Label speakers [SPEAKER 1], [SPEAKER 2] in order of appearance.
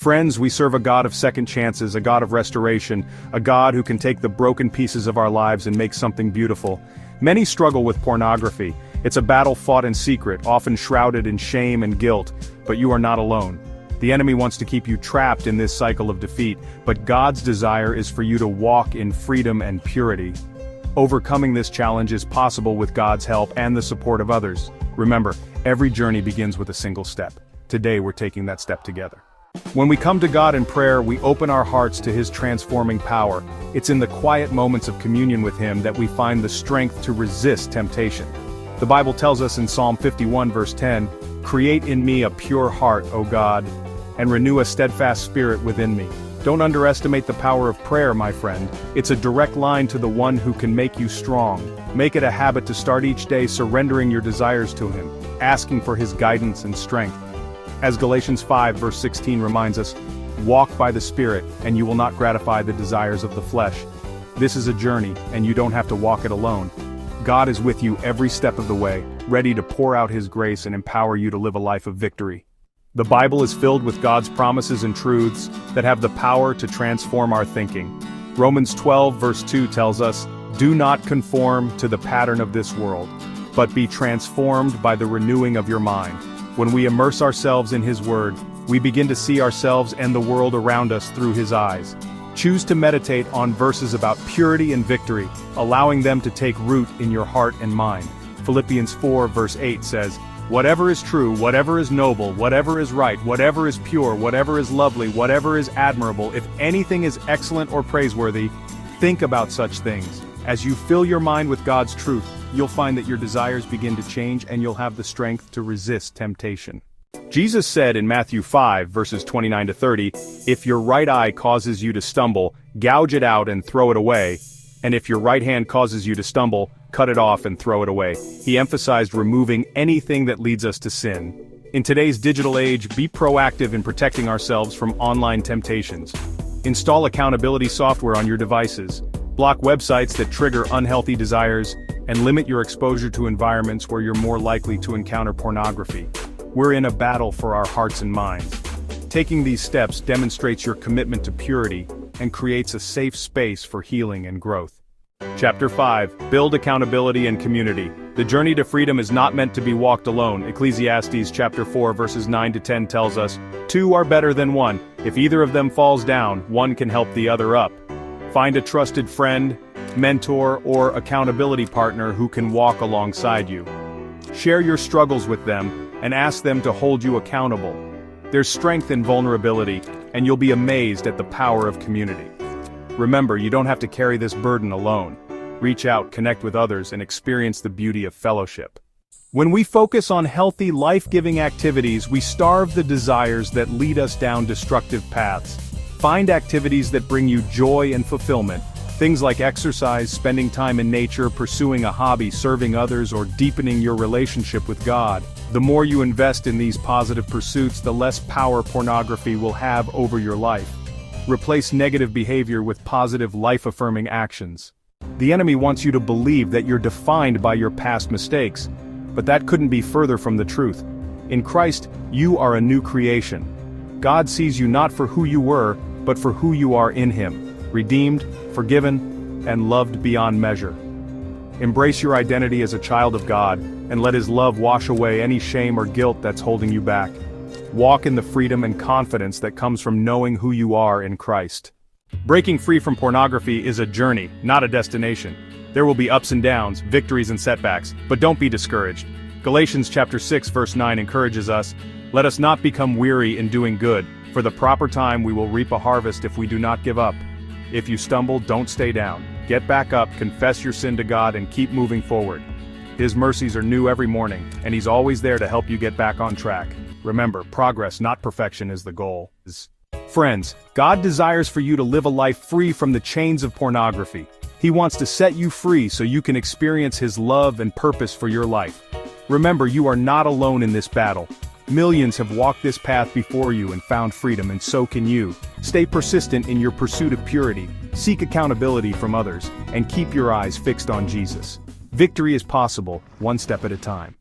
[SPEAKER 1] Friends, we serve a God of second chances, a God of restoration, a God who can take the broken pieces of our lives and make something beautiful. Many struggle with pornography. It's a battle fought in secret, often shrouded in shame and guilt, but you are not alone. The enemy wants to keep you trapped in this cycle of defeat, but God's desire is for you to walk in freedom and purity. Overcoming this challenge is possible with God's help and the support of others. Remember, every journey begins with a single step. Today we're taking that step together. When we come to God in prayer, we open our hearts to His transforming power. It's in the quiet moments of communion with Him that we find the strength to resist temptation. The Bible tells us in Psalm 51 verse 10, "Create in me a pure heart, O God, and renew a steadfast spirit within me." Don't underestimate the power of prayer, my friend. It's a direct line to the one who can make you strong. Make it a habit to start each day surrendering your desires to Him, asking for His guidance and strength. As Galatians 5 verse 16 reminds us, "Walk by the Spirit, and you will not gratify the desires of the flesh." This is a journey, and you don't have to walk it alone. God is with you every step of the way, ready to pour out His grace and empower you to live a life of victory. The Bible is filled with God's promises and truths that have the power to transform our thinking. Romans 12 verse 2 tells us, "Do not conform to the pattern of this world, but be transformed by the renewing of your mind." When we immerse ourselves in His Word, we begin to see ourselves and the world around us through His eyes. Choose to meditate on verses about purity and victory, allowing them to take root in your heart and mind. Philippians 4 verse 8 says, "Whatever is true, whatever is noble, whatever is right, whatever is pure, whatever is lovely, whatever is admirable, if anything is excellent or praiseworthy, think about such things." As you fill your mind with God's truth, you'll find that your desires begin to change and you'll have the strength to resist temptation. Jesus said in Matthew 5 verses 29 to 30, "If your right eye causes you to stumble, gouge it out and throw it away, and if your right hand causes you to stumble, cut it off and throw it away." He emphasized removing anything that leads us to sin. In today's digital age, be proactive in protecting ourselves from online temptations. Install accountability software on your devices. Block websites that trigger unhealthy desires, and limit your exposure to environments where you're more likely to encounter pornography. We're in a battle for our hearts and minds. Taking these steps demonstrates your commitment to purity and creates a safe space for healing and growth. Chapter 5. Build accountability and community. The journey to freedom is not meant to be walked alone. Ecclesiastes chapter 4 verses 9 to 10 tells us, "Two are better than one. If either of them falls down, one can help the other up." Find a trusted friend, mentor, or accountability partner who can walk alongside you. Share your struggles with them, and ask them to hold you accountable. There's strength in vulnerability, and you'll be amazed at the power of community. Remember, you don't have to carry this burden alone. Reach out, connect with others, and experience the beauty of fellowship. When we focus on healthy, life-giving activities, we starve the desires that lead us down destructive paths. Find activities that bring you joy and fulfillment. Things like exercise, spending time in nature, pursuing a hobby, serving others, or deepening your relationship with God. The more you invest in these positive pursuits, the less power pornography will have over your life. Replace negative behavior with positive, life-affirming actions. The enemy wants you to believe that you're defined by your past mistakes, but that couldn't be further from the truth. In Christ, you are a new creation. God sees you not for who you were, but for who you are in Him, redeemed, forgiven, and loved beyond measure. Embrace your identity as a child of God, and let His love wash away any shame or guilt that's holding you back. Walk in the freedom and confidence that comes from knowing who you are in Christ. Breaking free from pornography is a journey, not a destination. There will be ups and downs, victories and setbacks, but don't be discouraged. Galatians chapter 6 verse 9 encourages us, "Let us not become weary in doing good, for the proper time we will reap a harvest if we do not give up." If you stumble, don't stay down. Get back up, confess your sin to God, and keep moving forward. His mercies are new every morning, and He's always there to help you get back on track. Remember, progress, not perfection, is the goal. Friends, God desires for you to live a life free from the chains of pornography. He wants to set you free so you can experience His love and purpose for your life. Remember, you are not alone in this battle. Millions have walked this path before you and found freedom, and so can you. Stay persistent in your pursuit of purity, seek accountability from others, and keep your eyes fixed on Jesus. Victory is possible, one step at a time.